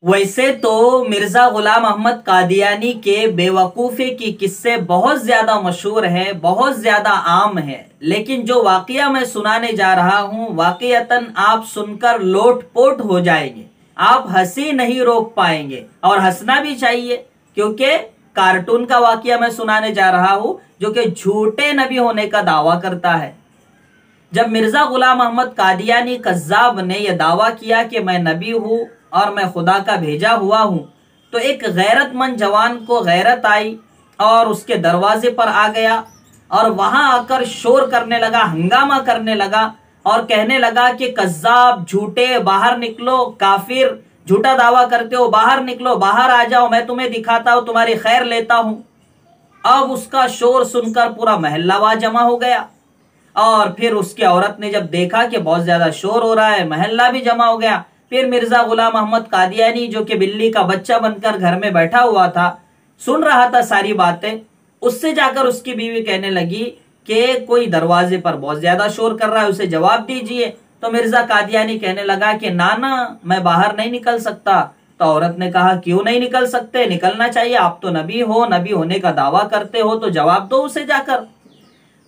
वैसे तो मिर्जा गुलाम अहमद कादियानी के बेवकूफ़ी की किस्से बहुत ज्यादा मशहूर है, बहुत ज्यादा आम है, लेकिन जो वाकया मैं सुनाने जा रहा हूं वाकयतन आप सुनकर लोटपोट हो जाएंगे। आप हंसी नहीं रोक पाएंगे और हंसना भी चाहिए, क्योंकि कार्टून का वाकया मैं सुनाने जा रहा हूं जो कि झूठे नबी होने का दावा करता है। जब मिर्जा गुलाम अहमद कादियानी कज्जाब ने यह दावा किया कि मैं नबी हूं और मैं खुदा का भेजा हुआ हूं, तो एक गैरतमंद जवान को गैरत आई और उसके दरवाजे पर आ गया और वहां आकर शोर करने लगा, हंगामा करने लगा और कहने लगा कि कज्जाब, झूठे, बाहर निकलो, काफिर, झूठा दावा करते हो, बाहर निकलो, बाहर आ जाओ, मैं तुम्हें दिखाता हूं, तुम्हारी खैर लेता हूं। अब उसका शोर सुनकर पूरा महल्ला वहां जमा हो गया और फिर उसकी औरत ने जब देखा कि बहुत ज्यादा शोर हो रहा है, महल्ला भी जमा हो गया, फिर मिर्जा गुलाम अहमद कादियानी जो कि बिल्ली का बच्चा बनकर घर में बैठा हुआ था, सुन रहा था सारी बातें, उससे जाकर उसकी बीवी कहने लगी कि कोई दरवाजे पर बहुत ज्यादा शोर कर रहा है, उसे जवाब दीजिए। तो मिर्जा कादियानी कहने लगा कि ना, मैं बाहर नहीं निकल सकता। तो औरत ने कहा, क्यों नहीं निकल सकते, निकलना चाहिए, आप तो नबी हो, नबी होने का दावा करते हो, तो जवाब दो उसे जाकर।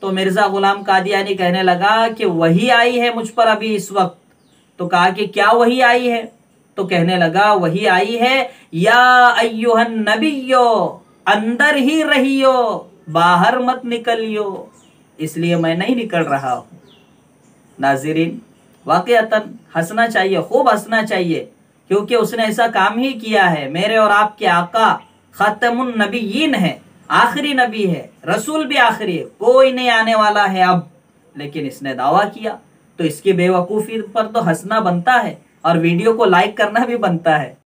तो मिर्जा गुलाम कादियानी कहने लगा कि वही आई है मुझ पर अभी इस वक्त। तो कहा कि क्या वही आई है? तो कहने लगा वही आई है, या अय्युहन नबियो, अंदर ही रहियो, बाहर मत निकलियो, इसलिए मैं नहीं निकल रहा हूं। नाज़रीन, वाकईतन हंसना चाहिए, खूब हंसना चाहिए, क्योंकि उसने ऐसा काम ही किया है। मेरे और आपके आका खातमुन नबीयीन है, आखिरी नबी है, रसूल भी आखिरी है, कोई नहीं आने वाला है अब, लेकिन इसने दावा किया। तो इसकी बेवकूफ़ी पर तो हंसना बनता है और वीडियो को लाइक करना भी बनता है।